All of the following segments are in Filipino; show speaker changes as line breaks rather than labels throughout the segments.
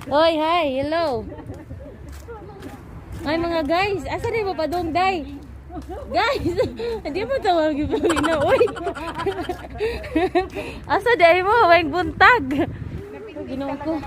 Oy, hi, hello. Ay mga guys, asa di ba padong day? Guys, hindi mo tawag yung na, oy. Asa di mo, may buntag. Ginawa ko.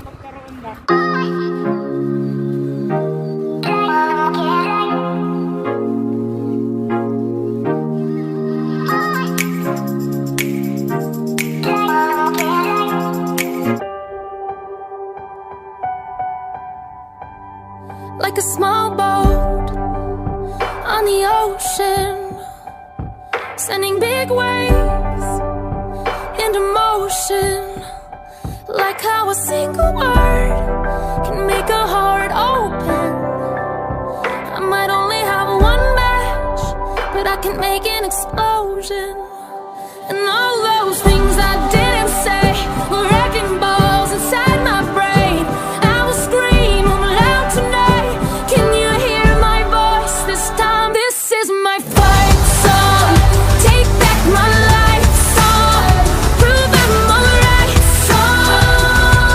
Like a small boat on the ocean, sending big waves into motion. Like how a single word can make a heart open. I might only have one match, but I can make an explosion. And all those things I didn't say were wrecking balls inside my brain. I will scream aloud tonight. Can you hear my voice this time? This is my fight song. Take back my life song. Prove I'm alright song.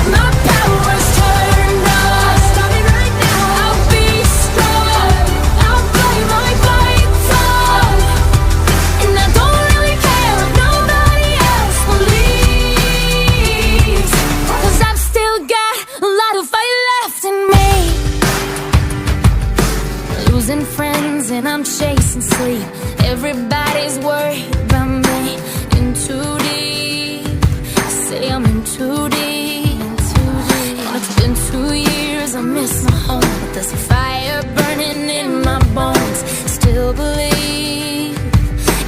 My power's turned on. Stop it right now. I'll be strong. I'll play my fight song. And I don't really care if nobody else believes, 'cause I've still got a lot of fight left in me. Losing friends and I'm chasing sleep. Everybody's worried about me. In too deep. I say I'm in too deep. And it's been 2 years, I miss my home, but there's a fire burning in my bones. Still believe,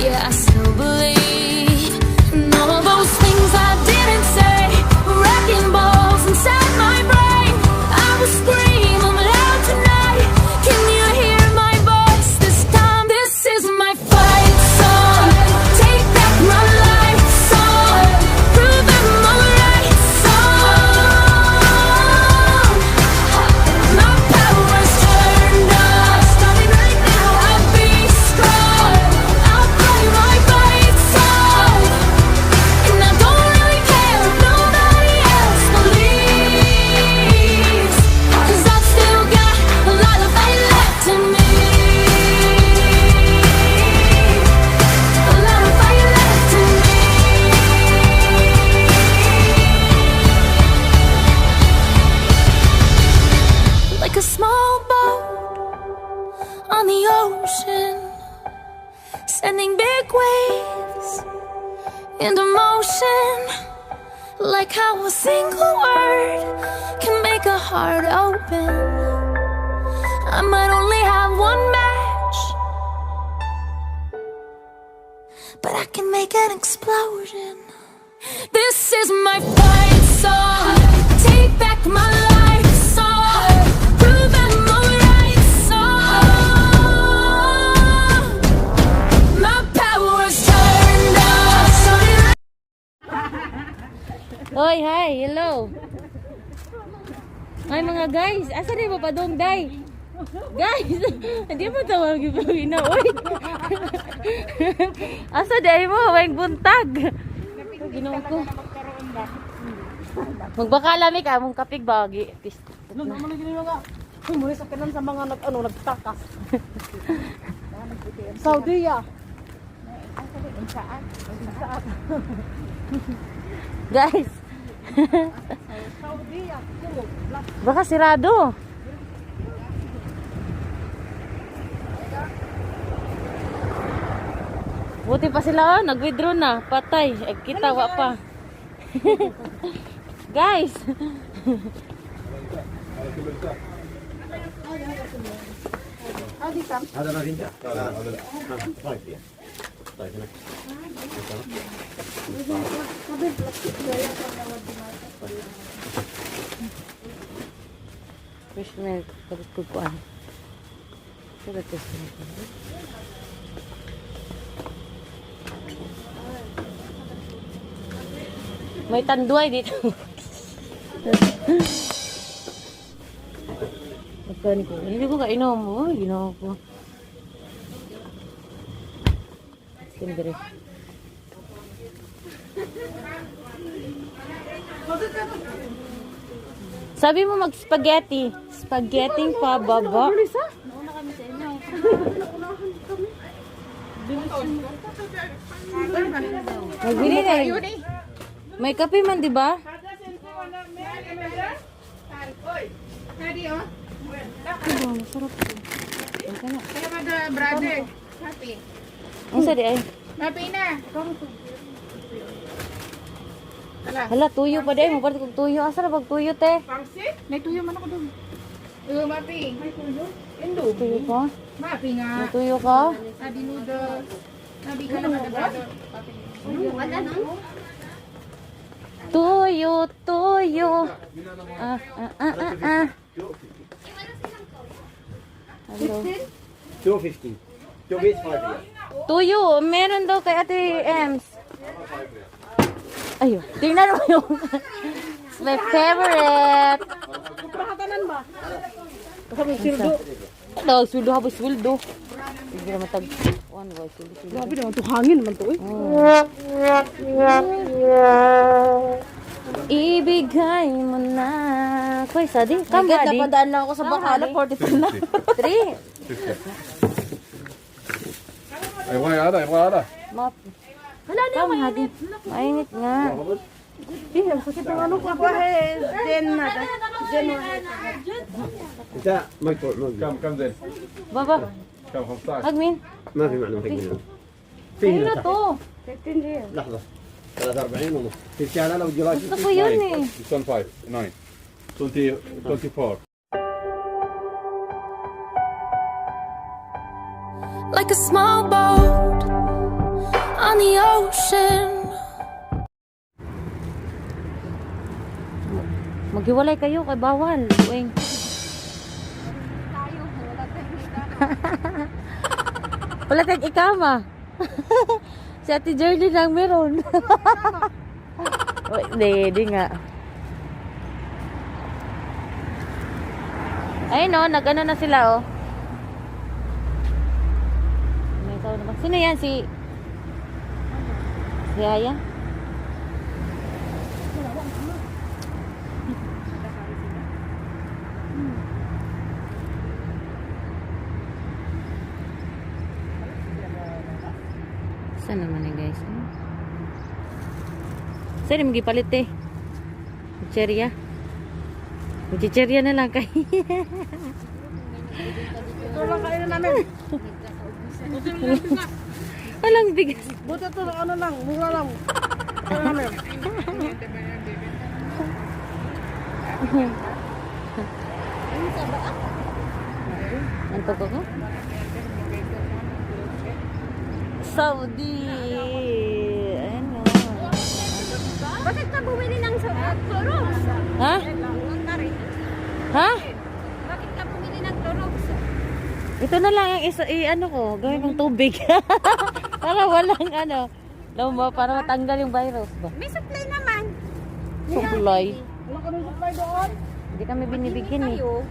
yeah, I still believe. And all those things I didn't say were wrecking balls inside my brain. I will scream aloud tonight. Can you hear my voice this time? This is my fight song. Take back my life song. Prove I'm alright song. My power's turned on. Stop it right now. I'll be strong. I'll play my fight song. And I don't really care if nobody else believes, 'cause I've still got a lot of fight left in me. A lot of fight left in me. Like a small boat on the ocean, sending big waves into motion. Like how a single word can make a heart open. I might only have one match, but I can make an explosion. This is my fight song. Take back my life song. Prove I'm alright song. My power's turned on.
Oy, hi, hello. Ay mga guys, asa di ba padong day? Guys, hindi mo tawag yung na, oy. Asa di mo, may buntag. Ginawa ko. Magbakala mi ka, mong kapig bagi.
Ano naman gini nga? Muli sa kanan sa mga nagtakas. Saudi ya.
Guys,
Saudi ya.
baka sirado. Buti pa sila, oh, nag-withdraw na. Patay. Kita, wa pa. Guys.
هذا ما فينجان لا طيب طيب هناك
Fish milk. Tapos kukuan. Sulit ko sila. May tanduay dito. Magkani ko. Hindi ko kainom mo. Ginawa ko. Sindri. Sabi mo mag-spaghetti. Spaghetti pa baba. Magbili na yun. May kape man, di ba? Masarap po.
Kaya ba, brother? Happy.
Ang sari ay.
Happy na.
Hala, tuyo pa din. Mapalit kong tuyo. Asa na pag tuyo, te?
May tuyo man ako doon. Mapi. May tuyo? Indo.
Tuyo ka?
Mapi nga.
May tuyo ka?
Sabi noodle. Sabi ka naman, brother.
Tuyo, tuyo. Hello.
250. 2 bits 5 here.
Tuyo, meron daw kay Ate Ems. Ayun, tingnan mo yung it's my favorite.
Pakatanan ba? Sabi sildo.
Daw, sweldo habis sweldo. Hindi naman tag. Ano ba, sweldo.
Grabe naman to, hangin naman to eh.
Ibigay mo na. Koy, sadi. Kamba di. Napadaan lang ako sa Bacala, 42 na. 3.
Wala.
Map. Wala na yung mainit. Mainit nga.
Sakit ang ano ko ba eh. Jen na. Jen na.
انت مقطوع موجود. كم زين؟
Baba.
كم 15؟
Agmin.
ما في معنى حقنا. في
Ayun
هنا
na
تحت.
to.
لحظة. 43 ونص. في الشارع لو جراج.
Gusto ko yun eh.
25, 9, 20, 24.
like a small boat on the ocean.
Maghiwalay kayo kay bawal. Uwing. Wala tayong ikama. Si Ate Jerly lang meron. Di nga. Ayun no, nag-ano na sila oh. May tao naman. Sino yan? Si Aya? Saan naman eh guys? Saan yung magipalit eh? Chicheria? Chicheria na lang kay.
Ito lang kainin namin.
Walang bigas.
Buta to, ano lang, mura lang. Kainin namin.
Antok ako? Saudi. Ano?
Bakit ka bumili ng Clorox?
Ha? Ha?
Bakit ka bumili ng Clorox?
Ito na lang ang isa, ano ko, gawin kong tubig. Para walang ano, para matanggal yung virus ba?
May supply naman.
Supply.
Wala ka ng supply doon?
Hindi kami binibigyan eh.
Kayo.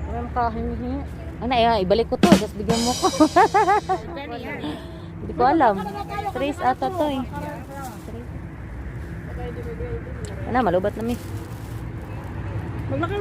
Wala makahingi.
Ano, ibalik ko to, just bigyan mo ko. Hindi ko alam. 3 ata to eh. Ano, malubat na mi.
Maglaki